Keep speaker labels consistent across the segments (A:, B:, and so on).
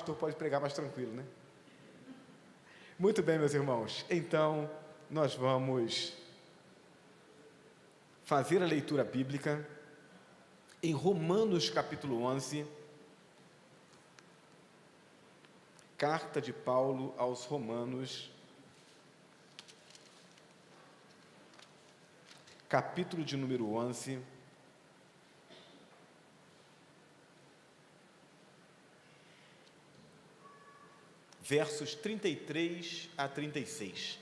A: pastor pode pregar mais tranquilo, né? Muito bem, meus irmãos. Então, nós vamos fazer a leitura bíblica em Romanos capítulo 11, carta de Paulo aos Romanos, capítulo de número 11, versos 33 a 36.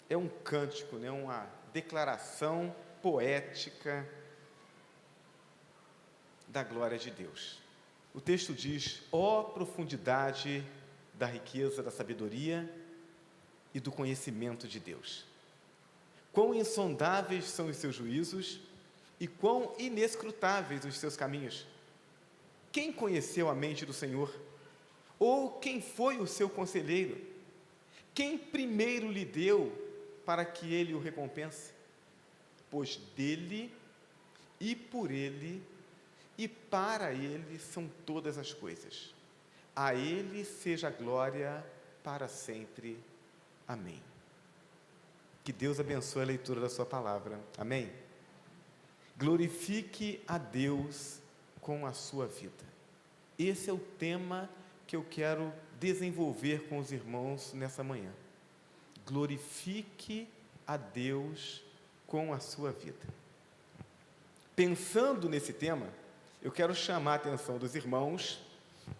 A: É um cântico, né? Uma declaração poética da glória de Deus. O texto diz: ó profundidade da riqueza da sabedoria e do conhecimento de Deus! Quão insondáveis são os seus juízos e quão inescrutáveis os seus caminhos! Quem conheceu a mente do Senhor? Ou quem foi o seu conselheiro? Quem primeiro lhe deu para que ele o recompense? Pois dele e por ele e para ele são todas as coisas. A ele seja a glória para sempre. Amém. Que Deus abençoe a leitura da sua palavra. Amém? Glorifique a Deus com a sua vida. Esse é o tema que eu quero desenvolver com os irmãos nessa manhã. Glorifique a Deus com a sua vida. Pensando nesse tema, eu quero chamar a atenção dos irmãos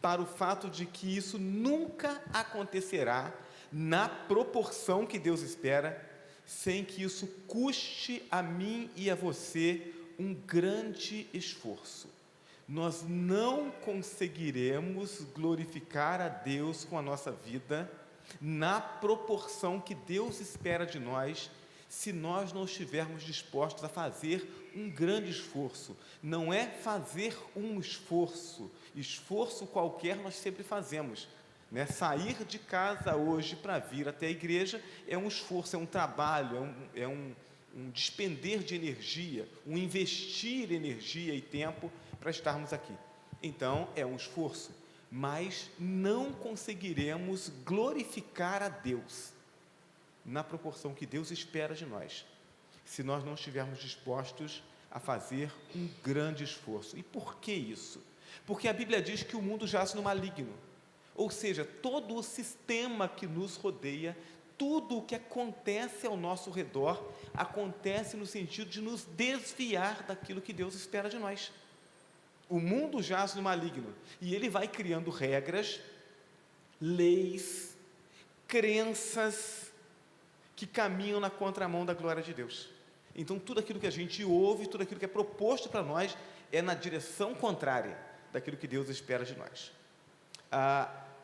A: para o fato de que isso nunca acontecerá na proporção que Deus espera, sem que isso custe a mim e a você um grande esforço. Nós não conseguiremos glorificar a Deus com a nossa vida na proporção que Deus espera de nós, se nós não estivermos dispostos a fazer um grande esforço. Não é fazer um esforço qualquer nós sempre fazemos, né? Sair de casa hoje para vir até a igreja é um esforço, é um trabalho, é um despender de energia, um investir energia e tempo para estarmos aqui. Então, é um esforço, mas não conseguiremos glorificar a Deus na proporção que Deus espera de nós, se nós não estivermos dispostos a fazer um grande esforço. E por que isso? Porque a Bíblia diz que o mundo jaz no maligno. Ou seja, todo o sistema que nos rodeia, tudo o que acontece ao nosso redor, acontece no sentido de nos desviar daquilo que Deus espera de nós. O mundo jaz no maligno, e ele vai criando regras, leis, crenças, que caminham na contramão da glória de Deus. Então, tudo aquilo que a gente ouve, tudo aquilo que é proposto para nós, é na direção contrária daquilo que Deus espera de nós.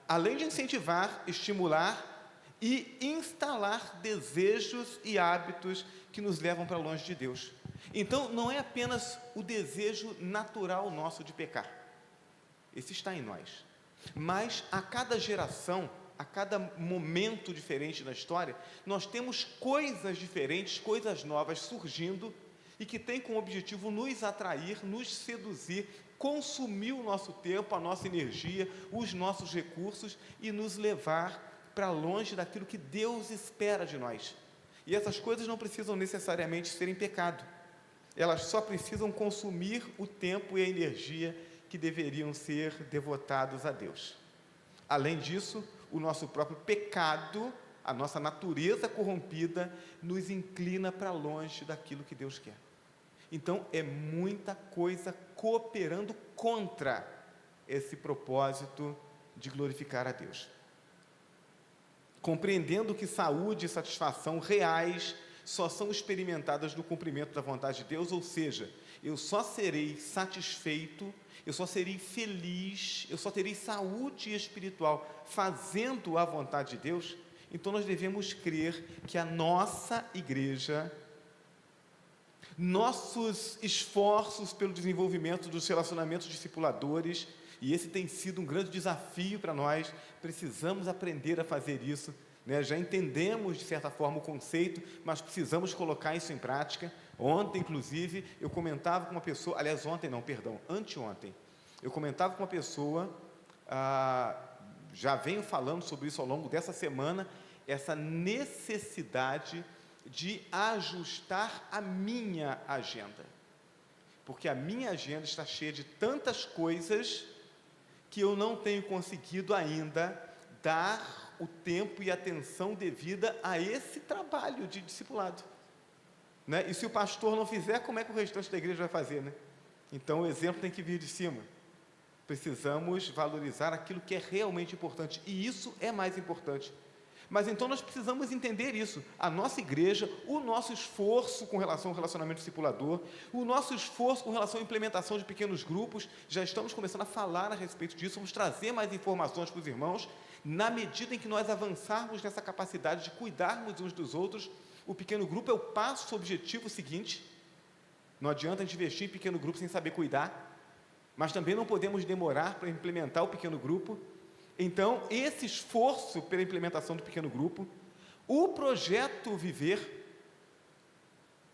A: Além de incentivar, estimular e instalar desejos e hábitos que nos levam para longe de Deus. Então, não é apenas o desejo natural nosso de pecar. Esse está em nós. Mas, a cada geração, a cada momento diferente da história, nós temos coisas diferentes, coisas novas surgindo e que têm como objetivo nos atrair, nos seduzir, consumir o nosso tempo, a nossa energia, os nossos recursos e nos levar para longe daquilo que Deus espera de nós. E essas coisas não precisam necessariamente serem pecado. Elas só precisam consumir o tempo e a energia que deveriam ser devotados a Deus. Além disso, o nosso próprio pecado, a nossa natureza corrompida, nos inclina para longe daquilo que Deus quer. Então, é muita coisa cooperando contra esse propósito de glorificar a Deus. Compreendendo que saúde e satisfação reais só são experimentadas no cumprimento da vontade de Deus, ou seja, eu só serei satisfeito, eu só serei feliz, eu só terei saúde espiritual fazendo a vontade de Deus. Então nós devemos crer que a nossa igreja, nossos esforços pelo desenvolvimento dos relacionamentos discipuladores, e esse tem sido um grande desafio para nós, precisamos aprender a fazer isso, né? Já entendemos, de certa forma, o conceito, mas precisamos colocar isso em prática. Ontem, inclusive, eu comentava com uma pessoa, aliás, ontem não, perdão, anteontem, eu comentava com uma pessoa, já venho falando sobre isso ao longo dessa semana, essa necessidade de ajustar a minha agenda, porque a minha agenda está cheia de tantas coisas que eu não tenho conseguido ainda dar o tempo e atenção devida a esse trabalho de discipulado, né? E se o pastor não fizer, como é que o restante da igreja vai fazer, né? Então o exemplo tem que vir de cima. Precisamos valorizar aquilo que é realmente importante, e isso é mais importante. Mas então nós precisamos entender isso, a nossa igreja, o nosso esforço com relação ao relacionamento discipulador, o nosso esforço com relação à implementação de pequenos grupos, já estamos começando a falar a respeito disso, vamos trazer mais informações para os irmãos, na medida em que nós avançarmos nessa capacidade de cuidarmos uns dos outros. O pequeno grupo é o passo objetivo seguinte. Não adianta a gente investir em pequeno grupo sem saber cuidar, mas também não podemos demorar para implementar o pequeno grupo. Então, esse esforço pela implementação do pequeno grupo, o projeto Viver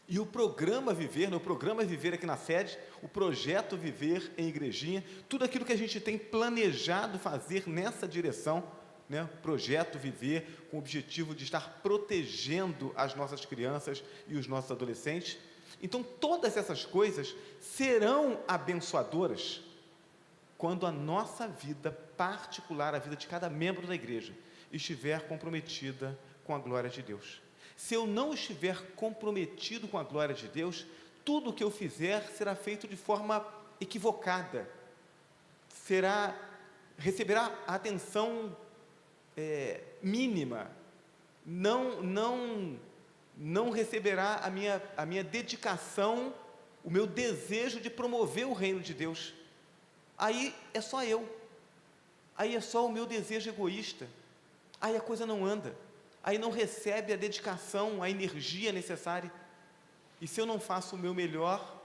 A: e o programa Viver, no programa Viver aqui na sede, o projeto Viver em Igrejinha, tudo aquilo que a gente tem planejado fazer nessa direção, né? Projeto Viver, com o objetivo de estar protegendo as nossas crianças e os nossos adolescentes. Então, todas essas coisas serão abençoadoras quando a nossa vida particular, a vida de cada membro da igreja, estiver comprometida com a glória de Deus. Se eu não estiver comprometido com a glória de Deus, tudo o que eu fizer será feito de forma equivocada, receberá a atenção mínima, não receberá a minha dedicação, o meu desejo de promover o reino de Deus. Aí é só eu, aí é só o meu desejo egoísta, aí a coisa não anda, aí não recebe a dedicação, a energia necessária, e se eu não faço o meu melhor,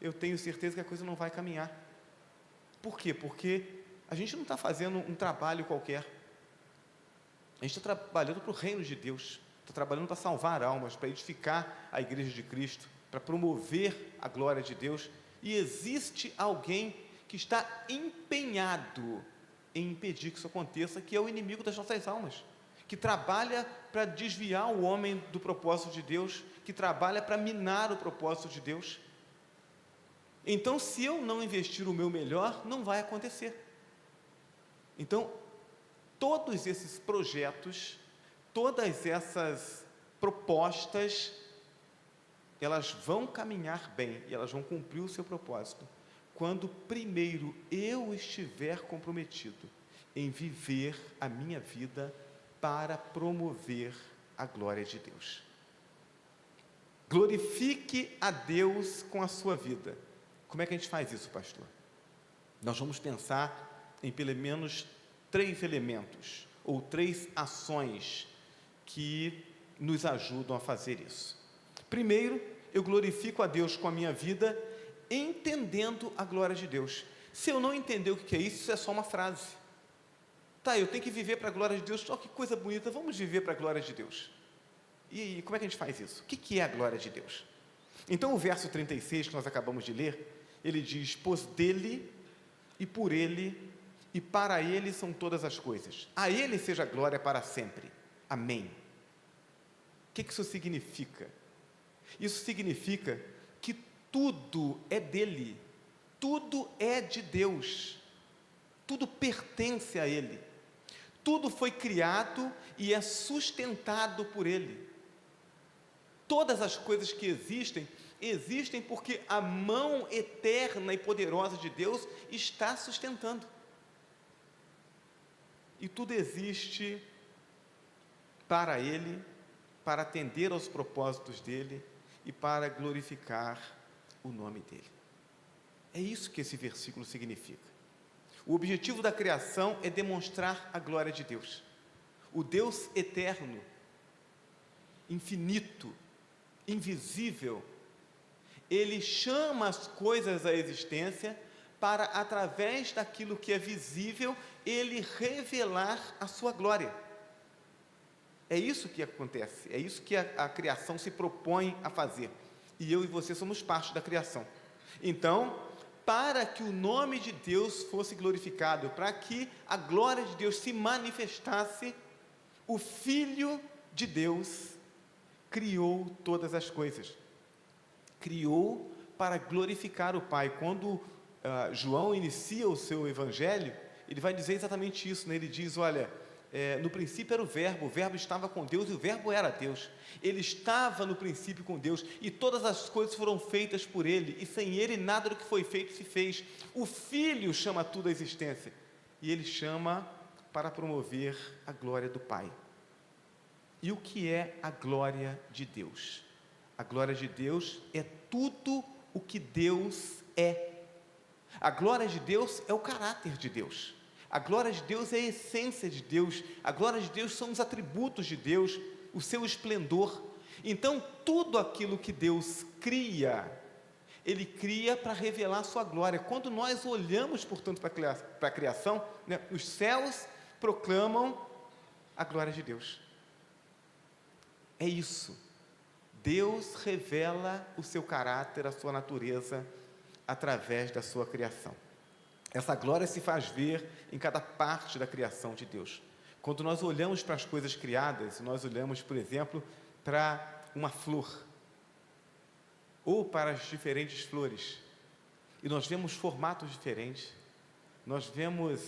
A: eu tenho certeza que a coisa não vai caminhar. Por quê? Porque a gente não está fazendo um trabalho qualquer, a gente está trabalhando para o reino de Deus, está trabalhando para salvar almas, para edificar a igreja de Cristo, para promover a glória de Deus, e existe alguém que está empenhado em impedir que isso aconteça, que é o inimigo das nossas almas, que trabalha para desviar o homem do propósito de Deus, que trabalha para minar o propósito de Deus. Então, se eu não investir o meu melhor, não vai acontecer. Então, todos esses projetos, todas essas propostas, elas vão caminhar bem, e elas vão cumprir o seu propósito, quando primeiro eu estiver comprometido em viver a minha vida para promover a glória de Deus. Glorifique a Deus com a sua vida. Como é que a gente faz isso, pastor? Nós vamos pensar em pelo menos 3 elementos, ou 3 ações que nos ajudam a fazer isso. Primeiro, eu glorifico a Deus com a minha vida, entendendo a glória de Deus. Se eu não entender o que é isso, isso é só uma frase. Tá, eu tenho que viver para a glória de Deus, só que coisa bonita, vamos viver para a glória de Deus. E como é que a gente faz isso? O que é a glória de Deus? Então o verso 36 que nós acabamos de ler, ele diz: pois dele, e por ele, e para ele são todas as coisas, a ele seja a glória para sempre, amém. O que isso significa? Isso significa que tudo é dele, tudo é de Deus, tudo pertence a ele, tudo foi criado e é sustentado por ele. Todas as coisas que existem porque a mão eterna e poderosa de Deus está sustentando. E tudo existe para ele, para atender aos propósitos dele e para glorificar o nome dele. É isso que esse versículo significa. O objetivo da criação é demonstrar a glória de Deus. O Deus eterno, infinito, invisível, ele chama as coisas à existência para, através daquilo que é visível, ele revelar a sua glória. É isso que acontece, é isso que a criação se propõe a fazer. E eu e você somos parte da criação. Então, para que o nome de Deus fosse glorificado, para que a glória de Deus se manifestasse, o Filho de Deus criou todas as coisas. Criou para glorificar o Pai. Quando João inicia o seu evangelho, ele vai dizer exatamente isso, né? Ele diz, olha, no princípio era o Verbo estava com Deus e o Verbo era Deus. Ele estava no princípio com Deus e todas as coisas foram feitas por Ele, e sem Ele nada do que foi feito se fez. O Filho chama tudo à existência, e Ele chama para promover a glória do Pai. E o que é a glória de Deus? A glória de Deus é tudo o que Deus é. A glória de Deus é o caráter de Deus. A glória de Deus é a essência de Deus. A glória de Deus são os atributos de Deus, o seu esplendor. Então, tudo aquilo que Deus cria, Ele cria para revelar a sua glória. Quando nós olhamos, portanto, para a criação, né, os céus proclamam a glória de Deus. É isso. Deus revela o seu caráter, a sua natureza, através da sua criação. Essa glória se faz ver em cada parte da criação de Deus. Quando nós olhamos para as coisas criadas, nós olhamos, por exemplo, para uma flor, ou para as diferentes flores, e nós vemos formatos diferentes, nós vemos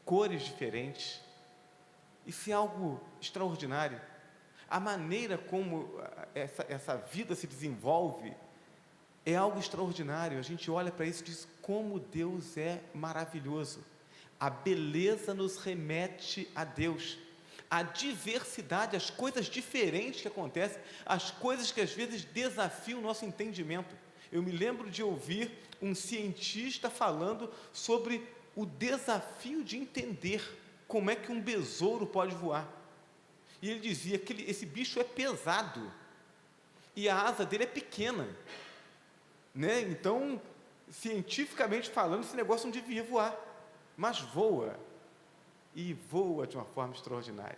A: cores diferentes. Isso é algo extraordinário. A maneira como essa vida se desenvolve é algo extraordinário. A gente olha para isso e diz, como Deus é maravilhoso. A beleza nos remete a Deus. A diversidade, as coisas diferentes que acontecem, as coisas que às vezes desafiam o nosso entendimento. Eu me lembro de ouvir um cientista falando sobre o desafio de entender como é que um besouro pode voar. E ele dizia que esse bicho é pesado e a asa dele é pequena, né? Então, cientificamente falando, esse negócio não devia voar, mas voa, e voa de uma forma extraordinária.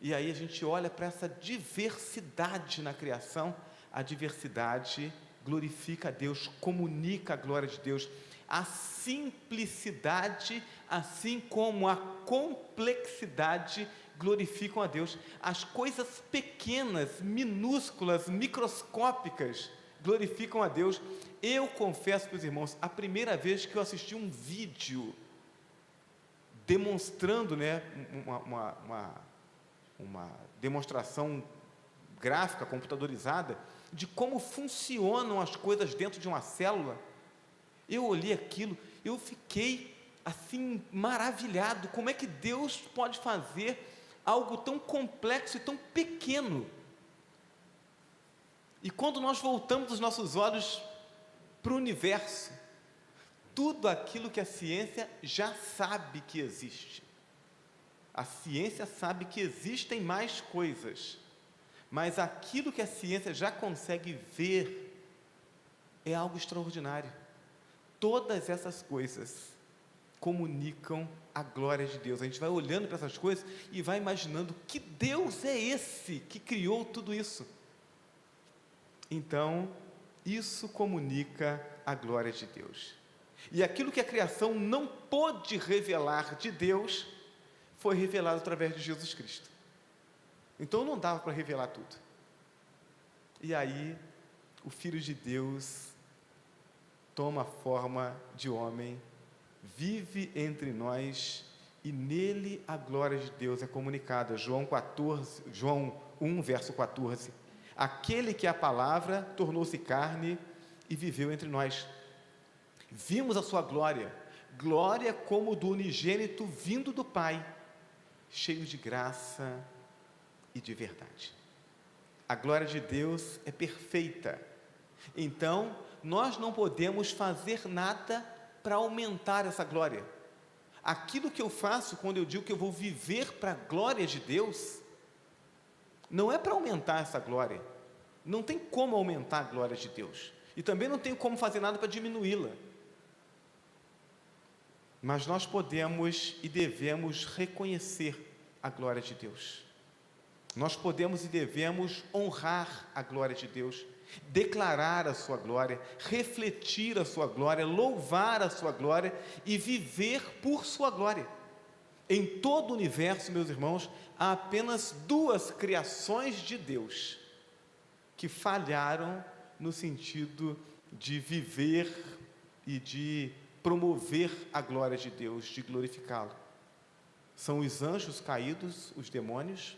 A: E aí a gente olha para essa diversidade na criação. A diversidade glorifica a Deus, comunica a glória de Deus. A simplicidade, assim como a complexidade, glorificam a Deus. As coisas pequenas, minúsculas, microscópicas, glorificam a Deus. Eu confesso para os irmãos, a primeira vez que eu assisti um vídeo demonstrando, né, uma demonstração gráfica, computadorizada, de como funcionam as coisas dentro de uma célula, eu olhei aquilo, eu fiquei assim maravilhado. Como é que Deus pode fazer algo tão complexo e tão pequeno? E quando nós voltamos os nossos olhos para o universo, tudo aquilo que a ciência já sabe que existe. A ciência sabe que existem mais coisas, mas aquilo que a ciência já consegue ver é algo extraordinário. Todas essas coisas comunicam a glória de Deus. A gente vai olhando para essas coisas e vai imaginando que Deus é esse que criou tudo isso. Então, isso comunica a glória de Deus. E aquilo que a criação não pôde revelar de Deus, foi revelado através de Jesus Cristo. Então não dava para revelar tudo. E aí, o Filho de Deus toma a forma de homem, vive entre nós, e nele a glória de Deus é comunicada. João 1, verso 14. Aquele que é a palavra tornou-se carne e viveu entre nós. Vimos a sua glória, glória como do unigênito vindo do Pai, cheio de graça e de verdade. A glória de Deus é perfeita. Então, nós não podemos fazer nada para aumentar essa glória. Aquilo que eu faço quando eu digo que eu vou viver para a glória de Deus, não é para aumentar essa glória. Não tem como aumentar a glória de Deus. E também não tem como fazer nada para diminuí-la. Mas nós podemos e devemos reconhecer a glória de Deus. Nós podemos e devemos honrar a glória de Deus, declarar a sua glória, refletir a sua glória, louvar a sua glória e viver por sua glória. Em todo o universo, meus irmãos, há apenas duas criações de Deus que falharam no sentido de viver e de promover a glória de Deus, de glorificá-lo. São os anjos caídos, os demônios,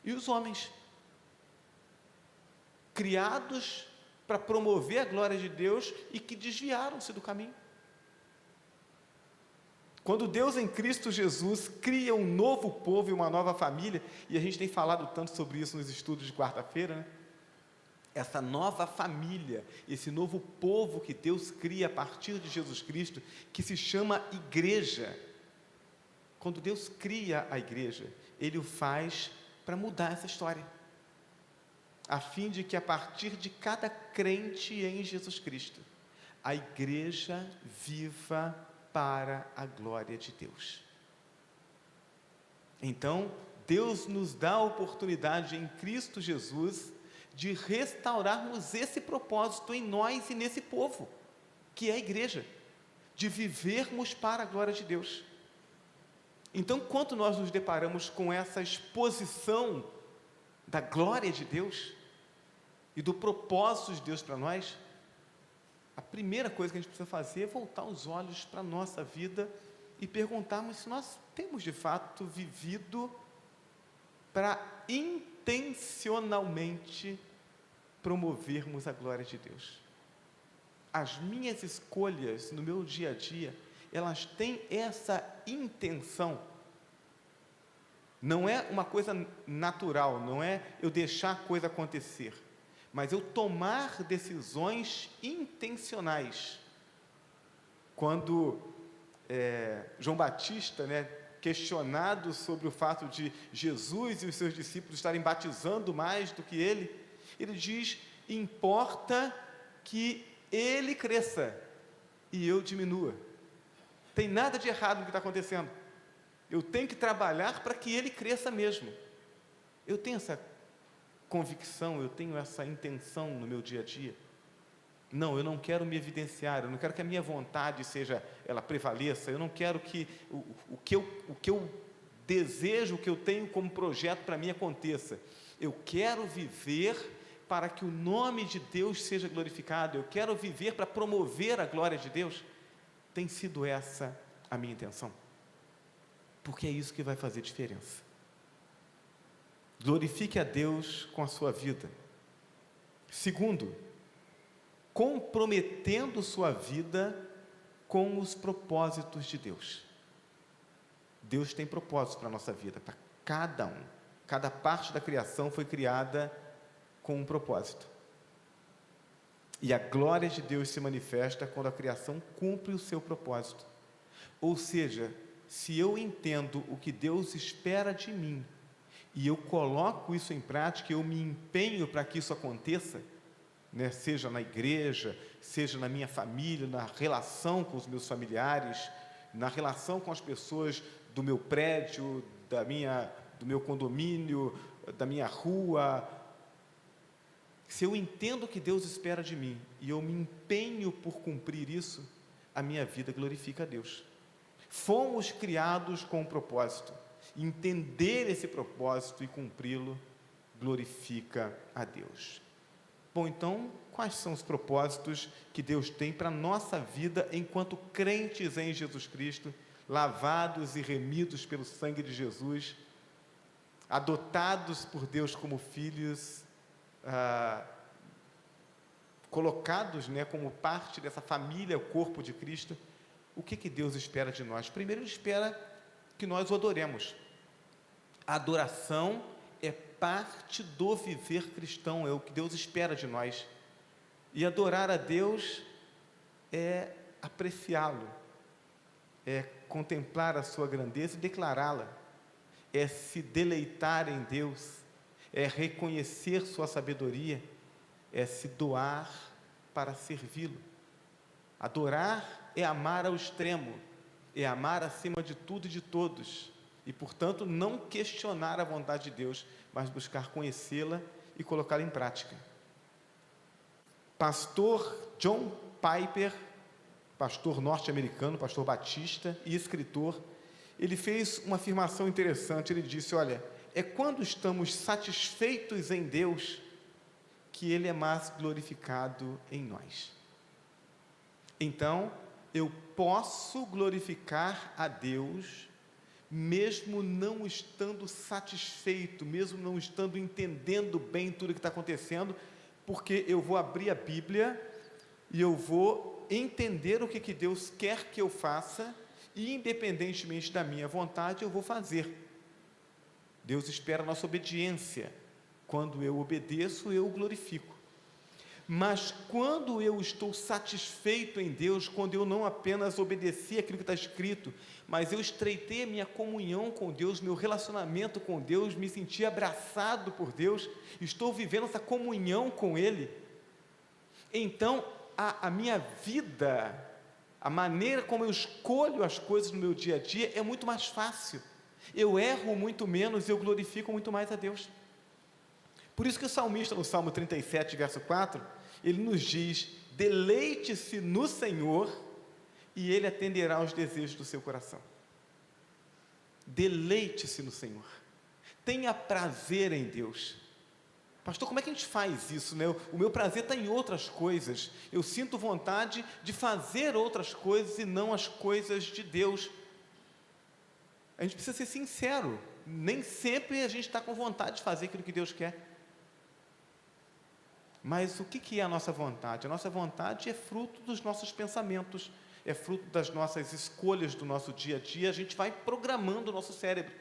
A: e os homens, criados para promover a glória de Deus e que desviaram-se do caminho. Quando Deus em Cristo Jesus cria um novo povo e uma nova família, e a gente tem falado tanto sobre isso nos estudos de quarta-feira, né? Essa nova família, esse novo povo que Deus cria a partir de Jesus Cristo, que se chama igreja. Quando Deus cria a igreja, Ele o faz para mudar essa história, a fim de que a partir de cada crente em Jesus Cristo, a igreja viva para a glória de Deus. Então, Deus nos dá a oportunidade em Cristo Jesus de restaurarmos esse propósito em nós e nesse povo, que é a igreja, de vivermos para a glória de Deus. Então, quando nós nos deparamos com essa exposição da glória de Deus e do propósito de Deus para nós, a primeira coisa que a gente precisa fazer é voltar os olhos para a nossa vida e perguntarmos se nós temos de fato vivido para intencionalmente promovermos a glória de Deus. As minhas escolhas no meu dia a dia, elas têm essa intenção. Não é uma coisa natural, não é eu deixar a coisa acontecer, mas eu tomar decisões intencionais. Quando João Batista, questionado sobre o fato de Jesus e os seus discípulos estarem batizando mais do que ele diz: importa que ele cresça e eu diminua. Tem nada de errado no que está acontecendo. Eu tenho que trabalhar para que ele cresça mesmo. Eu tenho essa convicção, eu tenho essa intenção no meu dia a dia. Não, eu não quero me evidenciar, eu não quero que a minha vontade ela prevaleça, eu não quero que o que eu desejo, o que eu tenho como projeto para mim aconteça. Eu quero viver para que o nome de Deus seja glorificado, eu quero viver para promover a glória de Deus. Tem sido essa a minha intenção, porque é isso que vai fazer diferença. Glorifique a Deus com a sua vida. Segundo, comprometendo sua vida com os propósitos de Deus. Deus tem propósitos para a nossa vida, para cada um. Cada parte da criação foi criada com um propósito. E a glória de Deus se manifesta quando a criação cumpre o seu propósito. Ou seja, se eu entendo o que Deus espera de mim, e eu coloco isso em prática, eu me empenho para que isso aconteça, seja na igreja, seja na minha família, na relação com os meus familiares, na relação com as pessoas do meu prédio, do meu condomínio, da minha rua. Se eu entendo o que Deus espera de mim e eu me empenho por cumprir isso, a minha vida glorifica a Deus. Fomos criados com um propósito. Entender esse propósito e cumpri-lo glorifica a Deus. Bom, então, quais são os propósitos que Deus tem para a nossa vida enquanto crentes em Jesus Cristo, lavados e remidos pelo sangue de Jesus, adotados por Deus como filhos, colocados como parte dessa família, o corpo de Cristo? O que Deus espera de nós? Primeiro, Ele espera que nós o adoremos. A adoração é parte do viver cristão, é o que Deus espera de nós. E adorar a Deus é apreciá-lo, é contemplar a sua grandeza e declará-la, é se deleitar em Deus, é reconhecer sua sabedoria, é se doar para servi-lo. Adorar é amar ao extremo, é amar acima de tudo e de todos, e, portanto, não questionar a vontade de Deus, mas buscar conhecê-la e colocá-la em prática. Pastor John Piper, pastor norte-americano, pastor batista e escritor, ele fez uma afirmação interessante. Ele disse: olha, é quando estamos satisfeitos em Deus que Ele é mais glorificado em nós. Então, eu posso glorificar a Deus, mesmo não estando satisfeito, mesmo não estando entendendo bem tudo o que está acontecendo, porque eu vou abrir a Bíblia e eu vou entender o que Deus quer que eu faça, e independentemente da minha vontade, eu vou fazer. Deus espera a nossa obediência. Quando eu obedeço, eu o glorifico. Mas quando eu estou satisfeito em Deus, quando eu não apenas obedeci aquilo que está escrito, mas eu estreitei a minha comunhão com Deus, meu relacionamento com Deus, me senti abraçado por Deus, estou vivendo essa comunhão com Ele, então a minha vida, a maneira como eu escolho as coisas no meu dia a dia é muito mais fácil. Eu erro muito menos, eu glorifico muito mais a Deus. Por isso que o salmista, no Salmo 37, verso 4, ele nos diz: deleite-se no Senhor e Ele atenderá aos desejos do seu coração. Deleite-se no Senhor, tenha prazer em Deus. Pastor, como é que a gente faz isso, né? O meu prazer está em outras coisas, eu sinto vontade de fazer outras coisas e não as coisas de Deus. A gente precisa ser sincero, nem sempre a gente está com vontade de fazer aquilo que Deus quer. Mas o que é a nossa vontade? A nossa vontade é fruto dos nossos pensamentos, é fruto das nossas escolhas do nosso dia a dia. A gente vai programando o nosso cérebro.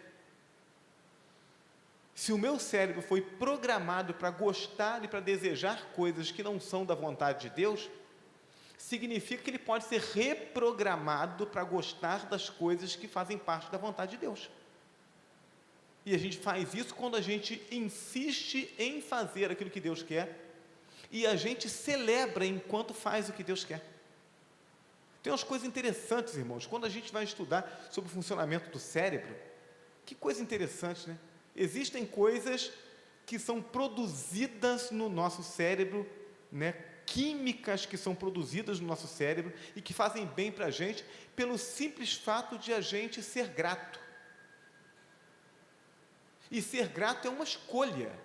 A: Se o meu cérebro foi programado para gostar e para desejar coisas que não são da vontade de Deus, significa que ele pode ser reprogramado para gostar das coisas que fazem parte da vontade de Deus. E a gente faz isso quando a gente insiste em fazer aquilo que Deus quer, e a gente celebra enquanto faz o que Deus quer. Tem umas coisas interessantes, irmãos, quando a gente vai estudar sobre o funcionamento do cérebro. Que coisa interessante, né? Existem coisas que são produzidas no nosso cérebro, né? Químicas que são produzidas no nosso cérebro e que fazem bem para a gente, pelo simples fato de a gente ser grato. E ser grato é uma escolha.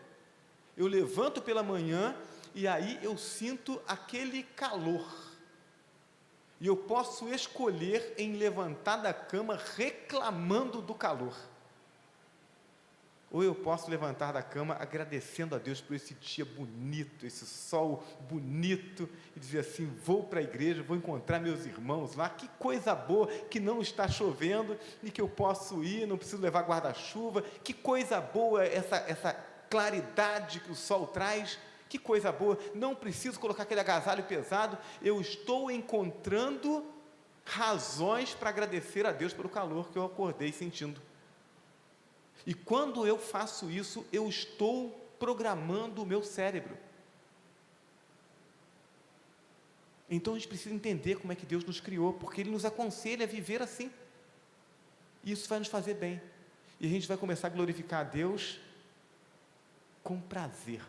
A: Eu levanto pela manhã e aí eu sinto aquele calor, e eu posso escolher em levantar da cama reclamando do calor, ou eu posso levantar da cama agradecendo a Deus por esse dia bonito, esse sol bonito, e dizer assim: vou para a igreja, vou encontrar meus irmãos lá, que coisa boa que não está chovendo, e que eu posso ir, não preciso levar guarda-chuva, que coisa boa essa claridade que o sol traz, que coisa boa, não preciso colocar aquele agasalho pesado, eu estou encontrando razões para agradecer a Deus pelo calor que eu acordei sentindo. E quando eu faço isso, eu estou programando o meu cérebro. Então a gente precisa entender como é que Deus nos criou, porque Ele nos aconselha a viver assim. E isso vai nos fazer bem. E a gente vai começar a glorificar a Deus com prazer,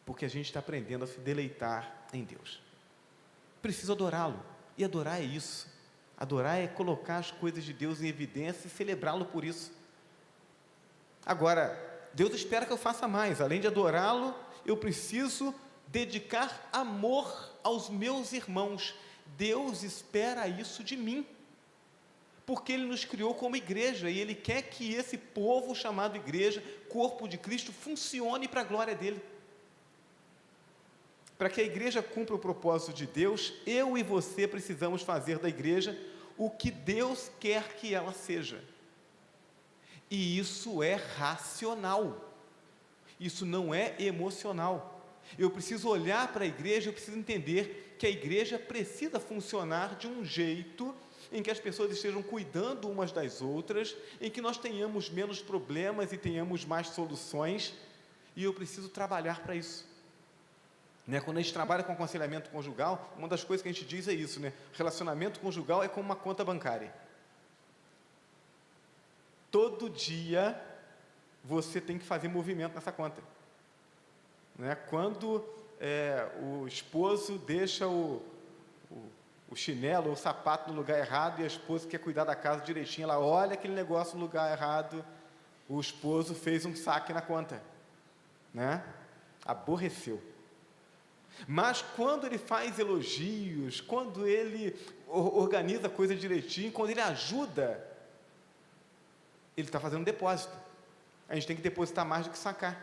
A: porque a gente está aprendendo a se deleitar em Deus. Preciso adorá-lo, e adorar é isso. Adorar é colocar as coisas de Deus em evidência e celebrá-lo por isso. Agora, Deus espera que eu faça mais. Além de adorá-lo, eu preciso dedicar amor aos meus irmãos. Deus espera isso de mim, porque Ele nos criou como igreja, e Ele quer que esse povo chamado igreja, corpo de Cristo, funcione para a glória dEle. Para que a igreja cumpra o propósito de Deus, eu e você precisamos fazer da igreja o que Deus quer que ela seja. E isso é racional, isso não é emocional. Eu preciso olhar para a igreja, eu preciso entender que a igreja precisa funcionar de um jeito em que as pessoas estejam cuidando umas das outras, em que nós tenhamos menos problemas e tenhamos mais soluções, e eu preciso trabalhar para isso. Quando a gente trabalha com aconselhamento conjugal, uma das coisas que a gente diz é isso, relacionamento conjugal é como uma conta bancária. todo dia você tem que fazer movimento nessa conta. Né? Quando o esposo deixa o chinelo ou o sapato no lugar errado e a esposa quer cuidar da casa direitinho, ela olha aquele negócio no lugar errado, o esposo fez um saque na conta, né? Aborreceu. Mas quando ele faz elogios, quando ele organiza a coisa direitinho, quando ele ajuda, ele está fazendo um depósito. A gente tem que depositar mais do que sacar.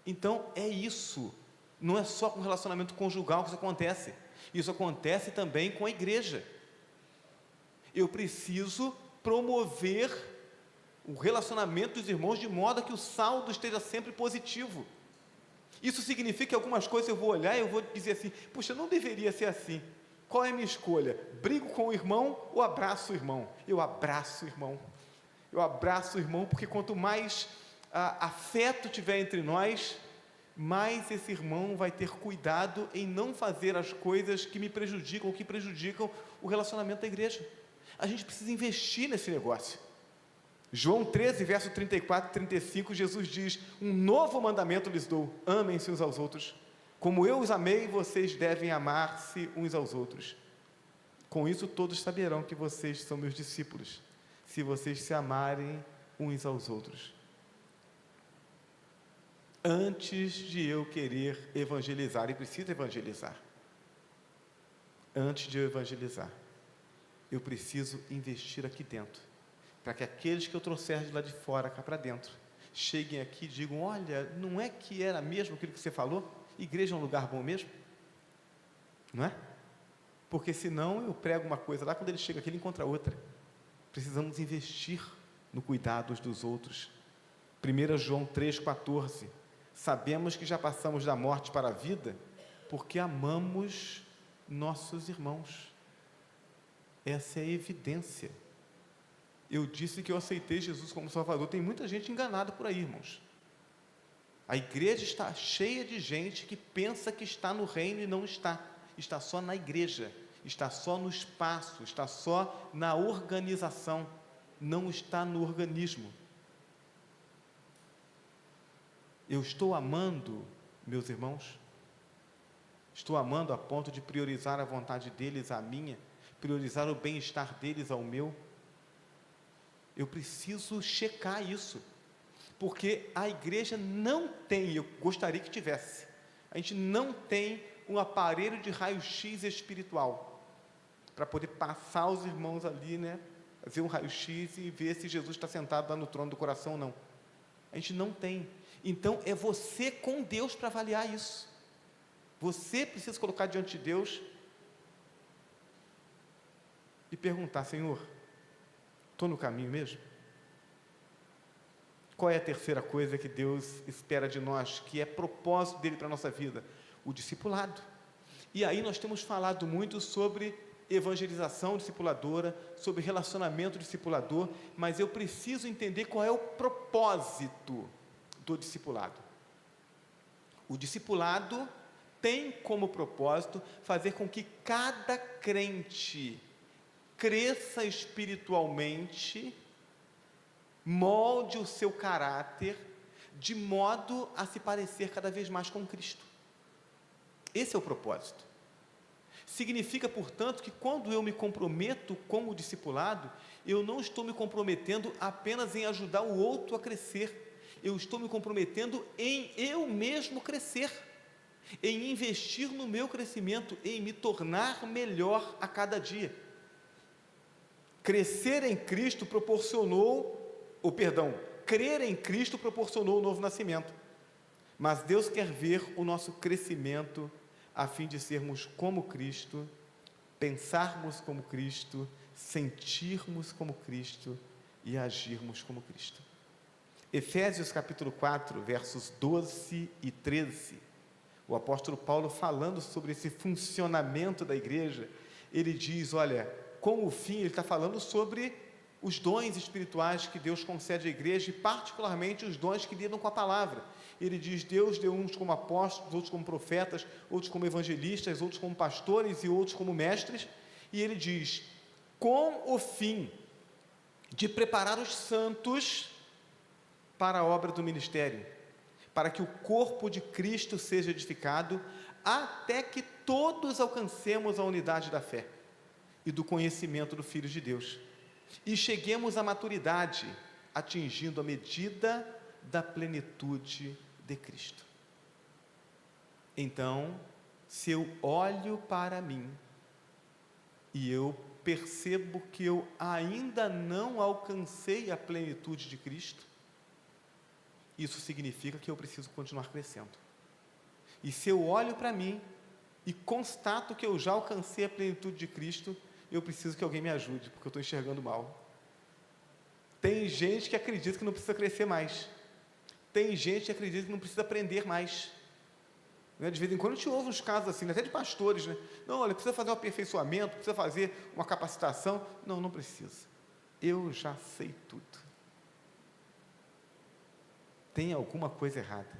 A: Então é isso, não é só com relacionamento conjugal que isso acontece. Isso acontece também com a igreja. Eu preciso promover o relacionamento dos irmãos de modo que o saldo esteja sempre positivo. Isso significa que algumas coisas eu vou olhar e eu vou dizer assim, puxa, não deveria ser assim. Qual é a minha escolha? Brigo com o irmão ou abraço o irmão? Eu abraço o irmão. Eu abraço o irmão porque quanto mais afeto tiver entre nós, mais esse irmão vai ter cuidado em não fazer as coisas que me prejudicam, ou que prejudicam o relacionamento da igreja. A gente precisa investir nesse negócio. João 13, verso 34 e 35, Jesus diz, um novo mandamento lhes dou, amem-se uns aos outros, como eu os amei, vocês devem amar-se uns aos outros. Com isso todos saberão que vocês são meus discípulos, se vocês se amarem uns aos outros. Antes de eu querer evangelizar, e preciso evangelizar, antes de eu evangelizar, eu preciso investir aqui dentro, para que aqueles que eu trouxer de lá de fora, cá para dentro, cheguem aqui e digam, olha, não é que era mesmo aquilo que você falou? Igreja é um lugar bom mesmo? Não é? Porque senão eu prego uma coisa lá, quando ele chega aqui ele encontra outra. Precisamos investir no cuidado uns dos outros. 1 João 3,14, sabemos que já passamos da morte para a vida, porque amamos nossos irmãos. Essa é a evidência. Eu disse que eu aceitei Jesus como Salvador, tem muita gente enganada por aí, irmãos. A igreja está cheia de gente que pensa que está no reino e não está, está só na igreja, está só no espaço, está só na organização, não está no organismo. Eu estou amando meus irmãos? Estou amando a ponto de priorizar a vontade deles à minha, priorizar o bem-estar deles ao meu? Eu preciso checar isso, porque a igreja não tem, eu gostaria que tivesse, a gente não tem um aparelho de raio-x espiritual, para poder passar os irmãos ali, né, fazer um raio-x e ver se Jesus está sentado lá no trono do coração ou não. A gente não tem. Então é você com Deus para avaliar isso. Você precisa colocar diante de Deus e perguntar, Senhor, estou no caminho mesmo? Qual é a terceira coisa que Deus espera de nós, que é propósito dele para a nossa vida? O discipulado. E aí nós temos falado muito sobre evangelização discipuladora, sobre relacionamento discipulador, mas eu preciso entender qual é o propósito do discipulado. O discipulado tem como propósito fazer com que cada crente cresça espiritualmente, molde o seu caráter, de modo a se parecer cada vez mais com Cristo. Esse é o propósito. Significa, portanto, que quando eu me comprometo com o discipulado, eu não estou me comprometendo apenas em ajudar o outro a crescer, eu estou me comprometendo em eu mesmo crescer, em investir no meu crescimento, em me tornar melhor a cada dia. Crescer em Cristo crer em Cristo proporcionou o novo nascimento, mas Deus quer ver o nosso crescimento a fim de sermos como Cristo, pensarmos como Cristo, sentirmos como Cristo e agirmos como Cristo. Efésios capítulo 4, versos 12 e 13, o apóstolo Paulo falando sobre esse funcionamento da igreja, ele diz, olha, com o fim, ele está falando sobre os dons espirituais que Deus concede à igreja, e particularmente os dons que lidam com a palavra. Ele diz, Deus deu uns como apóstolos, outros como profetas, outros como evangelistas, outros como pastores e outros como mestres, e ele diz, com o fim de preparar os santos para a obra do ministério, para que o corpo de Cristo seja edificado, até que todos alcancemos a unidade da fé e do conhecimento do Filho de Deus, e cheguemos à maturidade, atingindo a medida da plenitude de Cristo. Então, se eu olho para mim, e eu percebo que eu ainda não alcancei a plenitude de Cristo, isso significa que eu preciso continuar crescendo. E se eu olho para mim e constato que eu já alcancei a plenitude de Cristo, eu preciso que alguém me ajude, porque eu estou enxergando mal. Tem gente que acredita que não precisa crescer mais. Tem gente que acredita que não precisa aprender mais. De vez em quando a gente ouve uns casos assim, até de pastores, né? Não, olha, precisa fazer um aperfeiçoamento, precisa fazer uma capacitação. Não, não precisa. Eu já sei tudo. Tem alguma coisa errada.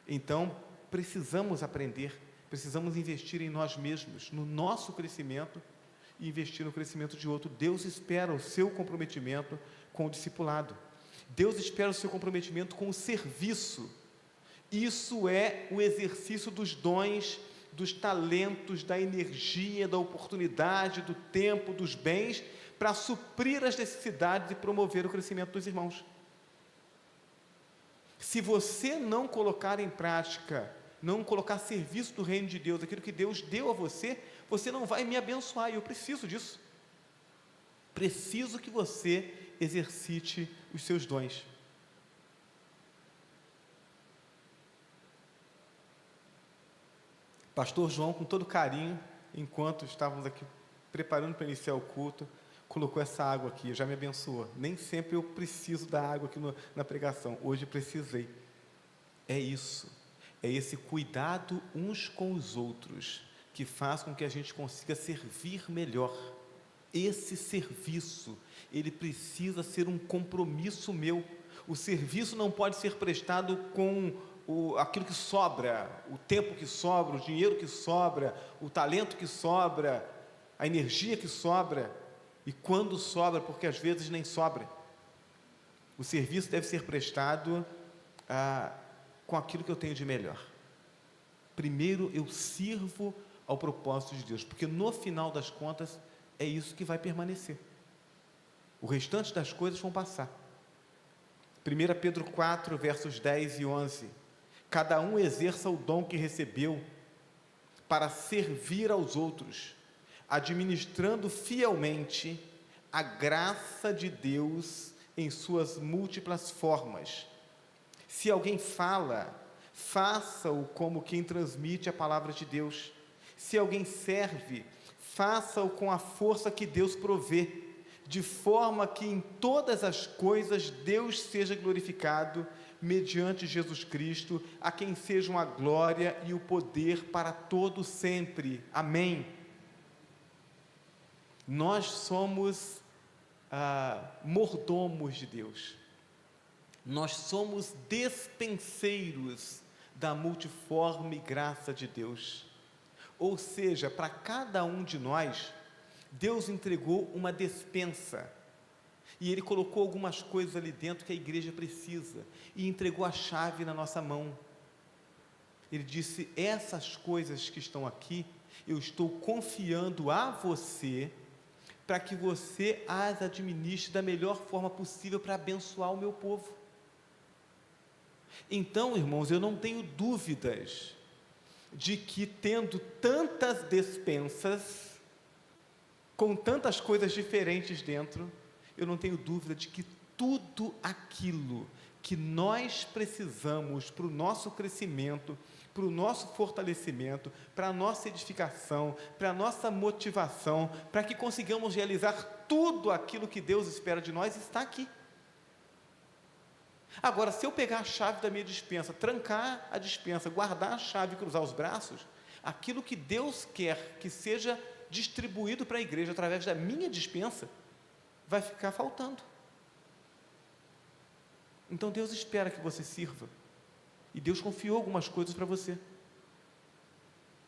A: Então, precisamos aprender, precisamos investir em nós mesmos, no nosso crescimento e investir no crescimento de outro. Deus espera o seu comprometimento com o discipulado. Deus espera o seu comprometimento com o serviço. Isso é o exercício dos dons, dos talentos, da energia, da oportunidade, do tempo, dos bens, para suprir as necessidades e promover o crescimento dos irmãos. Se você não colocar em prática, não colocar a serviço do reino de Deus, aquilo que Deus deu a você, você não vai me abençoar, e eu preciso disso. Preciso que você exercite os seus dons. Pastor João, com todo carinho, enquanto estávamos aqui preparando para iniciar o culto, colocou essa água aqui, já me abençoou. Nem sempre eu preciso da água aqui na pregação, hoje precisei. É isso, é esse cuidado uns com os outros, que faz com que a gente consiga servir melhor. Esse serviço, ele precisa ser um compromisso meu. O serviço não pode ser prestado com aquilo que sobra, o tempo que sobra, o dinheiro que sobra, o talento que sobra, a energia que sobra, e quando sobra, porque às vezes nem sobra. O serviço deve ser prestado com aquilo que eu tenho de melhor. Primeiro eu sirvo ao propósito de Deus, porque no final das contas é isso que vai permanecer. O restante das coisas vão passar. 1 Pedro 4, versos 10 e 11. Cada um exerça o dom que recebeu para servir aos outros, administrando fielmente a graça de Deus em suas múltiplas formas. Se alguém fala, faça-o como quem transmite a palavra de Deus. Se alguém serve, faça-o com a força que Deus provê, de forma que em todas as coisas Deus seja glorificado, mediante Jesus Cristo, a quem sejam a glória e o poder para todo sempre. Amém. Nós somos mordomos de Deus. Nós somos despenseiros da multiforme graça de Deus. Ou seja, para cada um de nós, Deus entregou uma despensa, e Ele colocou algumas coisas ali dentro que a igreja precisa, e entregou a chave na nossa mão. Ele disse: essas coisas que estão aqui, eu estou confiando a você, para que você as administre da melhor forma possível para abençoar o meu povo. Então, irmãos, eu não tenho dúvidas de que, tendo tantas despensas, com tantas coisas diferentes dentro, eu não tenho dúvida de que tudo aquilo que nós precisamos para o nosso crescimento, para o nosso fortalecimento, para a nossa edificação, para a nossa motivação, para que consigamos realizar tudo aquilo que Deus espera de nós, está aqui. Agora, se eu pegar a chave da minha despensa, trancar a despensa, guardar a chave e cruzar os braços, aquilo que Deus quer que seja distribuído para a igreja através da minha despensa, vai ficar faltando. Então Deus espera que você sirva, e Deus confiou algumas coisas para você.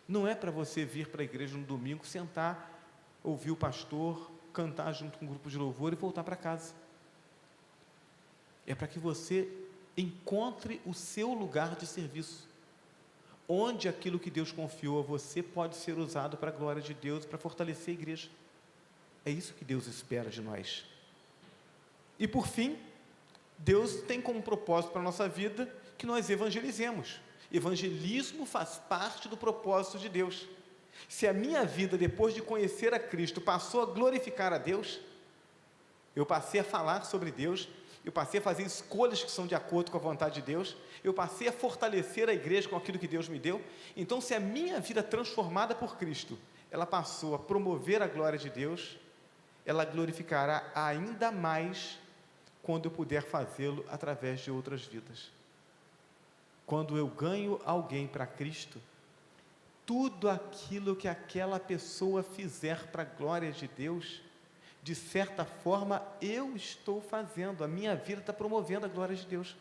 A: Não é para você vir para a igreja no domingo, sentar, ouvir o pastor, cantar junto com o grupo de louvor e voltar para casa. É para que você encontre o seu lugar de serviço, onde aquilo que Deus confiou a você pode ser usado para a glória de Deus, para fortalecer a igreja. É isso que Deus espera de nós. E por fim, Deus tem como propósito para a nossa vida que nós evangelizemos. Evangelismo faz parte do propósito de Deus. Se a minha vida, depois de conhecer a Cristo, passou a glorificar a Deus, eu passei a falar sobre Deus, eu passei a fazer escolhas que são de acordo com a vontade de Deus, eu passei a fortalecer a igreja com aquilo que Deus me deu. Então, se a minha vida transformada por Cristo, ela passou a promover a glória de Deus, ela glorificará ainda mais quando eu puder fazê-lo através de outras vidas. Quando eu ganho alguém para Cristo, tudo aquilo que aquela pessoa fizer para a glória de Deus, de certa forma, eu estou fazendo, a minha vida está promovendo a glória de Deus.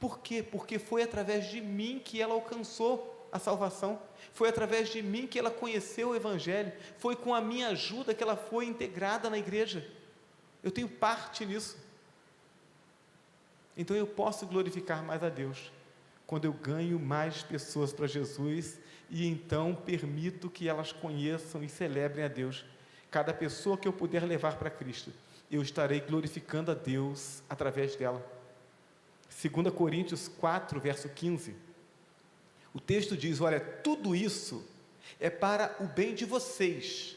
A: Por quê? Porque foi através de mim que ela alcançou a salvação, foi através de mim que ela conheceu o Evangelho, foi com a minha ajuda que ela foi integrada na igreja. Eu tenho parte nisso. Então eu posso glorificar mais a Deus, quando eu ganho mais pessoas para Jesus, e então permito que elas conheçam e celebrem a Deus. Cada pessoa que eu puder levar para Cristo, eu estarei glorificando a Deus através dela. 2 Coríntios 4, verso 15, o texto diz, olha, tudo isso é para o bem de vocês,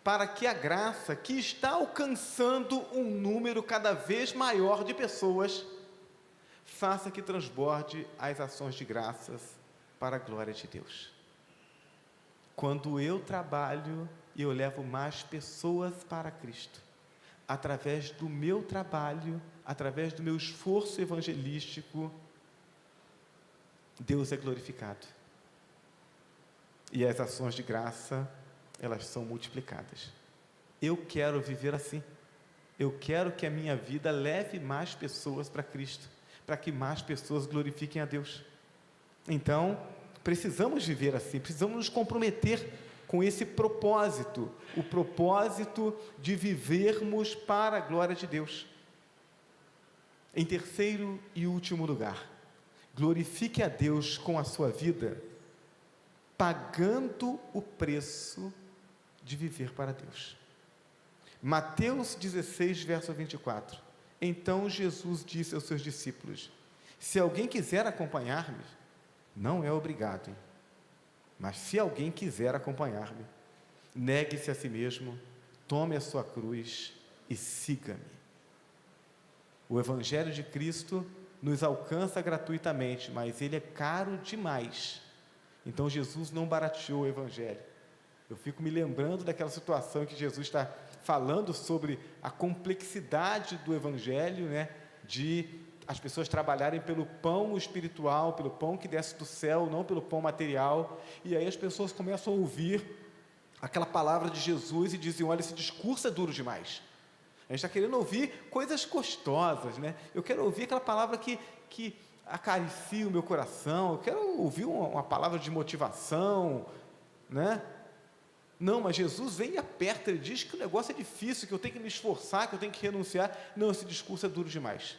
A: para que a graça que está alcançando um número cada vez maior de pessoas, faça que transborde as ações de graças para a glória de Deus. Quando eu trabalho e eu levo mais pessoas para Cristo, através do meu trabalho, através do meu esforço evangelístico, Deus é glorificado. E as ações de graça, elas são multiplicadas. Eu quero viver assim. Eu quero que a minha vida leve mais pessoas para Cristo, para que mais pessoas glorifiquem a Deus. Então, precisamos viver assim, precisamos nos comprometer com esse propósito, o propósito de vivermos para a glória de Deus. Em terceiro e último lugar, glorifique a Deus com a sua vida, pagando o preço de viver para Deus. Mateus 16, verso 24. Então Jesus disse aos seus discípulos, se alguém quiser acompanhar-me, não é obrigado, hein? Mas se alguém quiser acompanhar-me, negue-se a si mesmo, tome a sua cruz e siga-me. O Evangelho de Cristo nos alcança gratuitamente, mas ele é caro demais. Então Jesus não barateou o Evangelho. Eu fico me lembrando daquela situação em que Jesus está falando sobre a complexidade do Evangelho, né? De as pessoas trabalharem pelo pão espiritual, pelo pão que desce do céu, não pelo pão material, e aí as pessoas começam a ouvir aquela palavra de Jesus e dizem, olha, esse discurso é duro demais, a gente está querendo ouvir coisas gostosas, né? Eu quero ouvir aquela palavra que acaricia o meu coração, eu quero ouvir uma palavra de motivação, né? Não, mas Jesus vem e aperta, ele diz que o negócio é difícil, que eu tenho que me esforçar, que eu tenho que renunciar. Não, esse discurso é duro demais.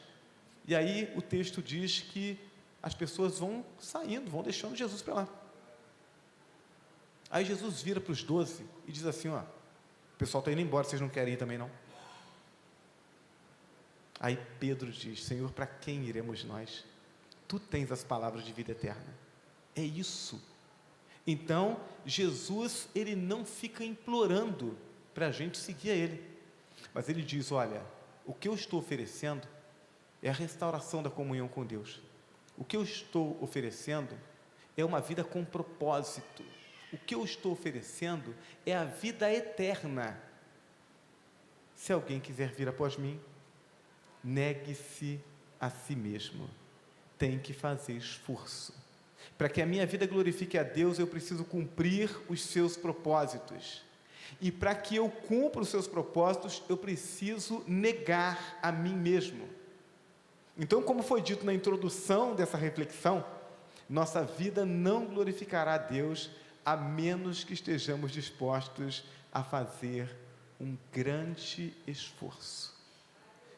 A: E aí o texto diz que as pessoas vão saindo, vão deixando Jesus para lá. Aí Jesus vira para os 12 e diz assim, ó, o pessoal está indo embora, vocês não querem ir também não? Aí Pedro diz, Senhor, para quem iremos nós? Tu tens as palavras de vida eterna. É isso. Então, Jesus, ele não fica implorando para a gente seguir a ele, mas ele diz, olha, o que eu estou oferecendo é a restauração da comunhão com Deus. O que eu estou oferecendo é uma vida com propósito. O que eu estou oferecendo é a vida eterna. Se alguém quiser vir após mim, negue-se a si mesmo. Tem que fazer esforço. Para que a minha vida glorifique a Deus, eu preciso cumprir os seus propósitos. E para que eu cumpra os seus propósitos, eu preciso negar a mim mesmo. Então, como foi dito na introdução dessa reflexão, nossa vida não glorificará a Deus, a menos que estejamos dispostos a fazer um grande esforço.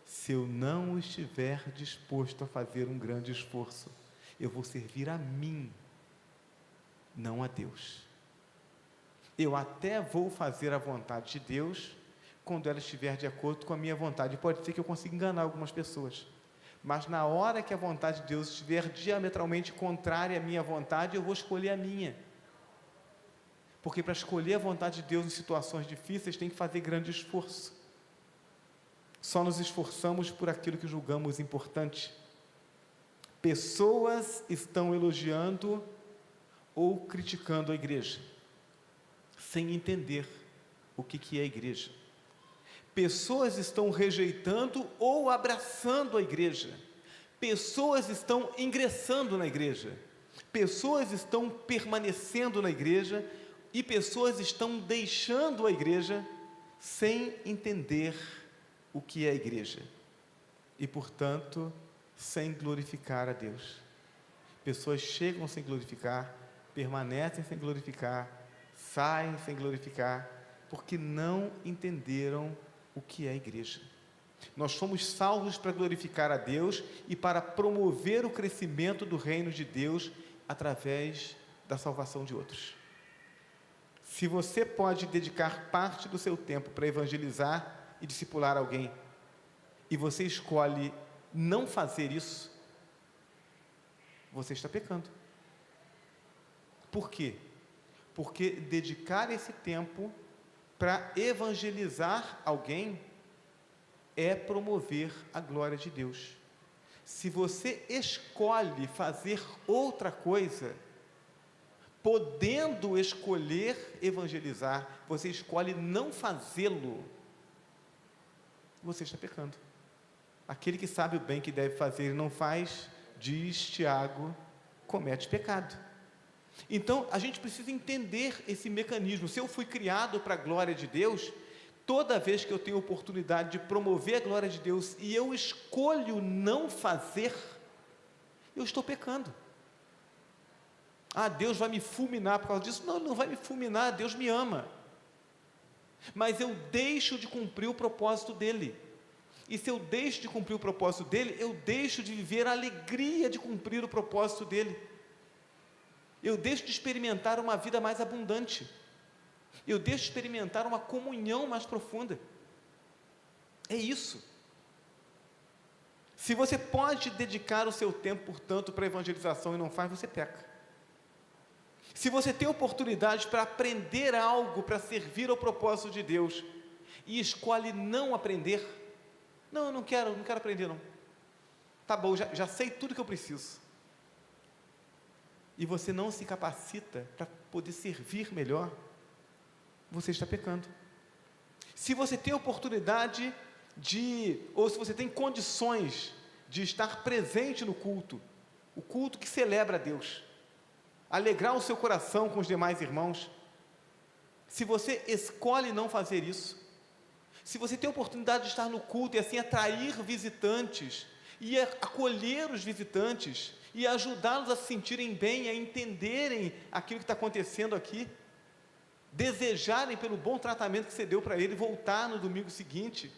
A: Se eu não estiver disposto a fazer um grande esforço, eu vou servir a mim, não a Deus. Eu até vou fazer a vontade de Deus quando ela estiver de acordo com a minha vontade. Pode ser que eu consiga enganar algumas pessoas, mas na hora que a vontade de Deus estiver diametralmente contrária à minha vontade, eu vou escolher a minha. Porque para escolher a vontade de Deus em situações difíceis, tem que fazer grande esforço. Só nos esforçamos por aquilo que julgamos importante. Pessoas estão elogiando ou criticando a igreja, sem entender o que é a igreja. Pessoas estão rejeitando ou abraçando a igreja. Pessoas estão ingressando na igreja. Pessoas estão permanecendo na igreja e pessoas estão deixando a igreja sem entender o que é a igreja e, portanto, sem glorificar a Deus. Pessoas chegam sem glorificar, permanecem sem glorificar, saem sem glorificar, porque não entenderam o que é a igreja. Nós fomos salvos para glorificar a Deus e para promover o crescimento do reino de Deus através da salvação de outros. Se você pode dedicar parte do seu tempo para evangelizar e discipular alguém, e você escolhe não fazer isso, você está pecando. Por quê? Porque dedicar esse tempo para evangelizar alguém é promover a glória de Deus. Se você escolhe fazer outra coisa, podendo escolher evangelizar, você escolhe não fazê-lo, você está pecando. Aquele que sabe o bem que deve fazer e não faz, diz Tiago, comete pecado. Então, a gente precisa entender esse mecanismo. Se eu fui criado para a glória de Deus, toda vez que eu tenho oportunidade de promover a glória de Deus e eu escolho não fazer, eu estou pecando. Deus vai me fulminar por causa disso. Não, Ele não vai me fulminar, Deus me ama. Mas eu deixo de cumprir o propósito dEle. E se eu deixo de cumprir o propósito dEle, eu deixo de viver a alegria de cumprir o propósito dEle. Eu deixo de experimentar uma vida mais abundante. Eu deixo de experimentar uma comunhão mais profunda. É isso. Se você pode dedicar o seu tempo, portanto, para a evangelização e não faz, você peca. Se você tem oportunidade para aprender algo, para servir ao propósito de Deus, e escolhe não aprender, não, eu não quero aprender não. Tá bom, já sei tudo que eu preciso. E você não se capacita para poder servir melhor, você está pecando. Se você tem oportunidade ou se você tem condições de estar presente no culto, o culto que celebra a Deus, alegrar o seu coração com os demais irmãos, se você escolhe não fazer isso, se você tem a oportunidade de estar no culto e assim atrair visitantes, e acolher os visitantes, e ajudá-los a se sentirem bem, a entenderem aquilo que está acontecendo aqui, desejarem pelo bom tratamento que você deu para ele, voltar no domingo seguinte,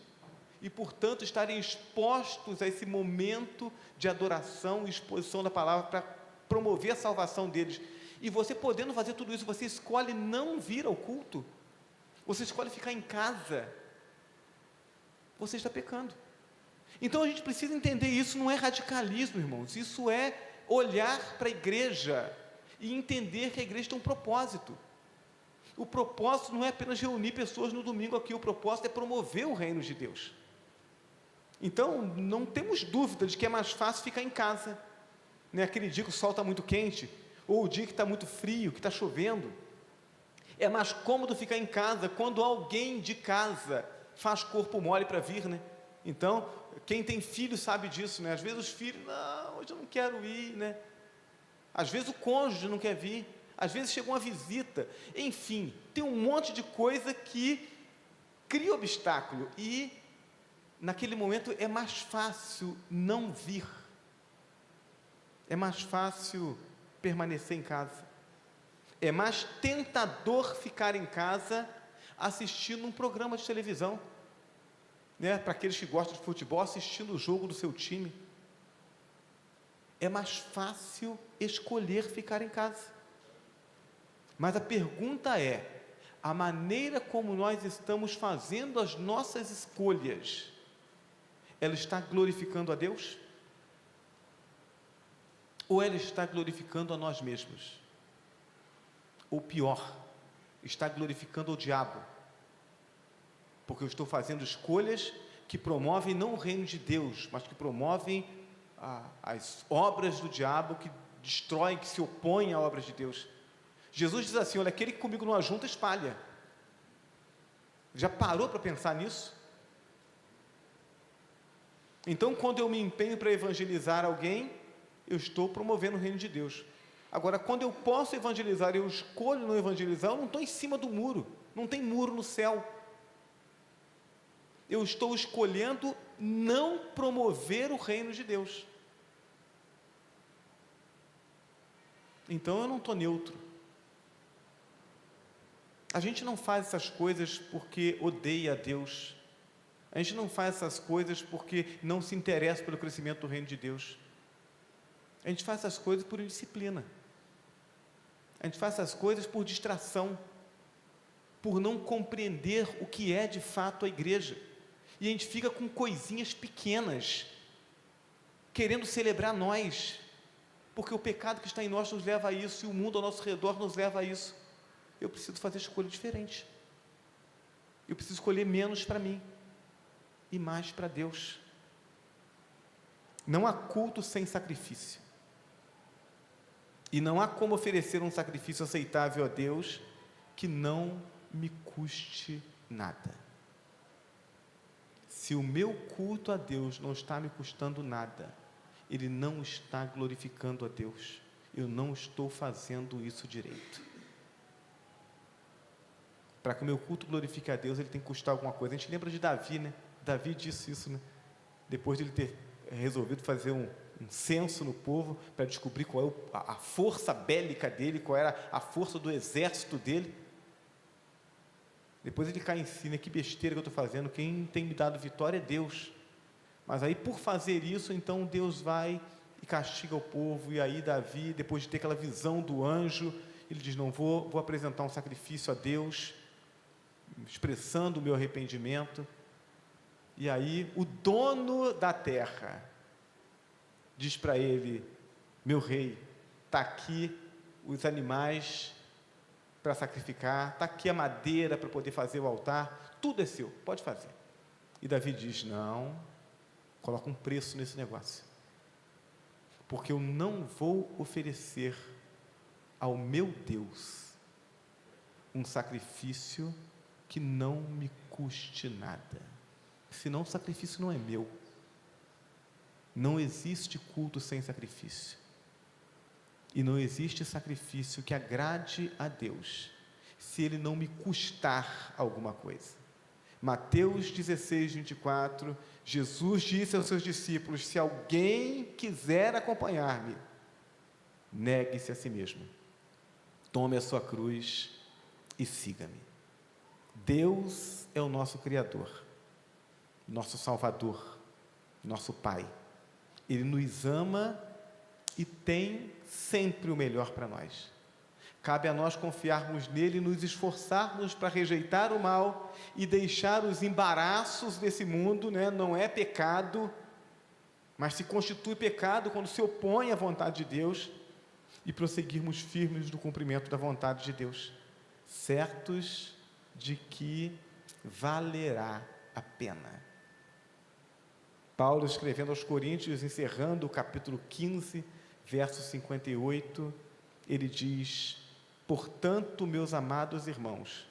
A: e portanto estarem expostos a esse momento de adoração e exposição da palavra para promover a salvação deles, e você podendo fazer tudo isso, você escolhe não vir ao culto, você escolhe ficar em casa, você está pecando. Então a gente precisa entender isso, não é radicalismo, irmãos, isso é olhar para a igreja e entender que a igreja tem um propósito. O propósito não é apenas reunir pessoas no domingo aqui, o propósito é promover o reino de Deus. Então não temos dúvida de que é mais fácil ficar em casa, né? Aquele dia que o sol está muito quente, ou o dia que está muito frio, que está chovendo, é mais cômodo ficar em casa quando alguém de casa faz corpo mole para vir, né? Então, quem tem filho sabe disso, né? Às vezes os filhos, não, hoje eu não quero ir, né? Às vezes o cônjuge não quer vir, às vezes chega uma visita, enfim, tem um monte de coisa que cria obstáculo, e naquele momento é mais fácil não vir, é mais fácil permanecer em casa, é mais tentador ficar em casa, assistindo um programa de televisão, né? Para aqueles que gostam de futebol, assistindo o jogo do seu time. É mais fácil escolher ficar em casa. Mas a pergunta é: a maneira como nós estamos fazendo as nossas escolhas, ela está glorificando a Deus? Ou ela está glorificando a nós mesmos? Ou pior, está glorificando o diabo? Porque eu estou fazendo escolhas que promovem não o reino de Deus, mas que promovem as obras do diabo, que destroem, que se opõem à obra de Deus. Jesus diz assim: olha, aquele que comigo não ajunta, espalha. Já parou para pensar nisso? Então, quando eu me empenho para evangelizar alguém, eu estou promovendo o reino de Deus. Agora, quando eu posso evangelizar e eu escolho não evangelizar, eu não estou em cima do muro, não tem muro no céu. Eu estou escolhendo não promover o reino de Deus. Então eu não estou neutro. A gente não faz essas coisas porque odeia a Deus. A gente não faz essas coisas porque não se interessa pelo crescimento do reino de Deus. A gente faz essas coisas por indisciplina. A gente faz essas coisas por distração, por não compreender o que é de fato a igreja. E a gente fica com coisinhas pequenas, querendo celebrar nós, porque o pecado que está em nós nos leva a isso, e o mundo ao nosso redor nos leva a isso. Eu preciso fazer escolha diferente. Eu preciso escolher menos para mim e mais para Deus. Não há culto sem sacrifício. E não há como oferecer um sacrifício aceitável a Deus que não me custe nada. Se o meu culto a Deus não está me custando nada, ele não está glorificando a Deus. Eu não estou fazendo isso direito. Para que o meu culto glorifique a Deus, ele tem que custar alguma coisa. A gente lembra de Davi, né? Davi disse isso, né? Depois de ele ter resolvido fazer um censo no povo, para descobrir qual é a força bélica dele, qual era a força do exército dele. Depois ele cai em si, né? Que besteira que eu estou fazendo, quem tem me dado vitória é Deus. Mas aí, por fazer isso, então Deus vai e castiga o povo. E aí Davi, depois de ter aquela visão do anjo, ele diz: não, vou apresentar um sacrifício a Deus, expressando o meu arrependimento. E aí o dono da terra diz para ele: meu rei, está aqui os animais para sacrificar, está aqui a madeira para poder fazer o altar, tudo é seu, pode fazer. E Davi diz: não, coloca um preço nesse negócio, porque eu não vou oferecer ao meu Deus um sacrifício que não me custe nada, senão o sacrifício não é meu. Não existe culto sem sacrifício, e não existe sacrifício que agrade a Deus se ele não me custar alguma coisa. Mateus 16, 24, Jesus disse aos seus discípulos: se alguém quiser acompanhar-me, negue-se a si mesmo, tome a sua cruz e siga-me. Deus é o nosso Criador, nosso Salvador, nosso Pai. Ele nos ama e tem sempre o melhor para nós. Cabe a nós confiarmos nele e nos esforçarmos para rejeitar o mal e deixar os embaraços desse mundo, né? Não é pecado, mas se constitui pecado quando se opõe à vontade de Deus, e prosseguirmos firmes no cumprimento da vontade de Deus, certos de que valerá a pena. Paulo, escrevendo aos Coríntios, encerrando o capítulo 15, verso 58, ele diz: portanto, meus amados irmãos,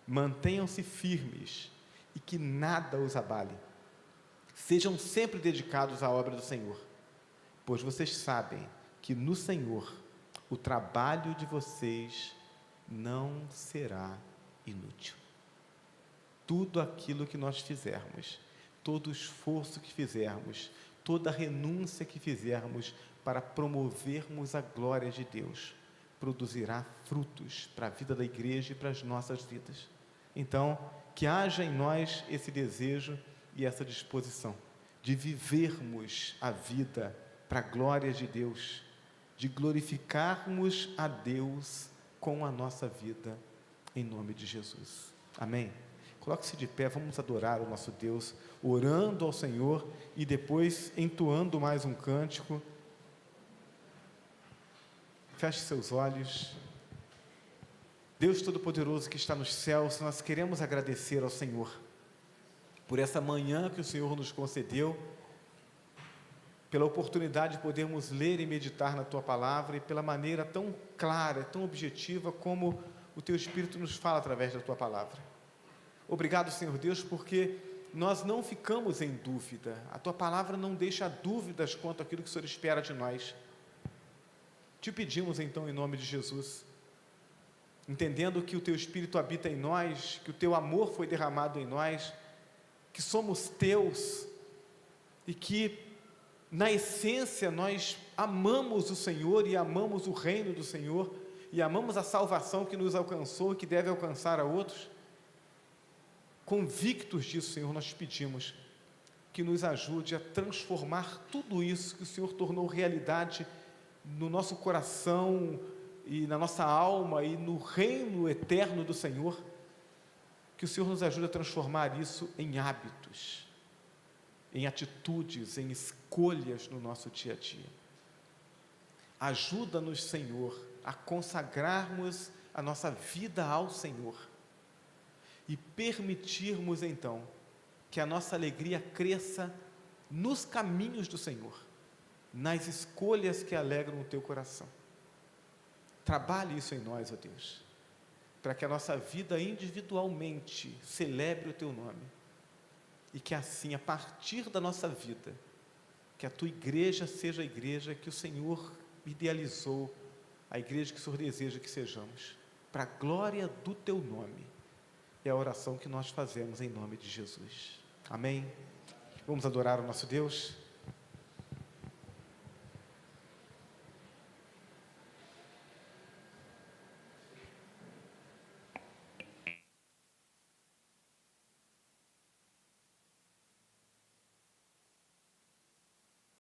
A: mantenham-se firmes e que nada os abale. Sejam sempre dedicados à obra do Senhor, pois vocês sabem que no Senhor o trabalho de vocês não será inútil. Tudo aquilo que nós fizermos, todo o esforço que fizermos, toda a renúncia que fizermos para promovermos a glória de Deus, produzirá frutos para a vida da igreja e para as nossas vidas. Então, que haja em nós esse desejo e essa disposição de vivermos a vida para a glória de Deus, de glorificarmos a Deus com a nossa vida, em nome de Jesus. Amém? Coloque-se de pé, vamos adorar o nosso Deus, orando ao Senhor e depois entoando mais um cântico. Feche seus olhos. Deus Todo-Poderoso que está nos céus, nós queremos agradecer ao Senhor por essa manhã que o Senhor nos concedeu, pela oportunidade de podermos ler e meditar na Tua Palavra e pela maneira tão clara, tão objetiva como o Teu Espírito nos fala através da Tua Palavra. Obrigado, Senhor Deus, porque nós não ficamos em dúvida, a Tua Palavra não deixa dúvidas quanto àquilo que o Senhor espera de nós. Te pedimos então em nome de Jesus, entendendo que o Teu Espírito habita em nós, que o Teu amor foi derramado em nós, que somos Teus e que na essência nós amamos o Senhor e amamos o reino do Senhor e amamos a salvação que nos alcançou e que deve alcançar a outros. Convictos disso, Senhor, nós te pedimos que nos ajude a transformar tudo isso que o Senhor tornou realidade no nosso coração e na nossa alma e no reino eterno do Senhor, que o Senhor nos ajude a transformar isso em hábitos, em atitudes, em escolhas no nosso dia a dia. Ajuda-nos, Senhor, a consagrarmos a nossa vida ao Senhor e permitirmos então que a nossa alegria cresça nos caminhos do Senhor, nas escolhas que alegram o Teu coração. Trabalhe isso em nós, ó Deus, para que a nossa vida individualmente celebre o Teu nome e que assim, a partir da nossa vida, que a Tua igreja seja a igreja que o Senhor idealizou, a igreja que o Senhor deseja que sejamos, para a glória do Teu nome. É a oração que nós fazemos em nome de Jesus. Amém? Vamos adorar o nosso Deus?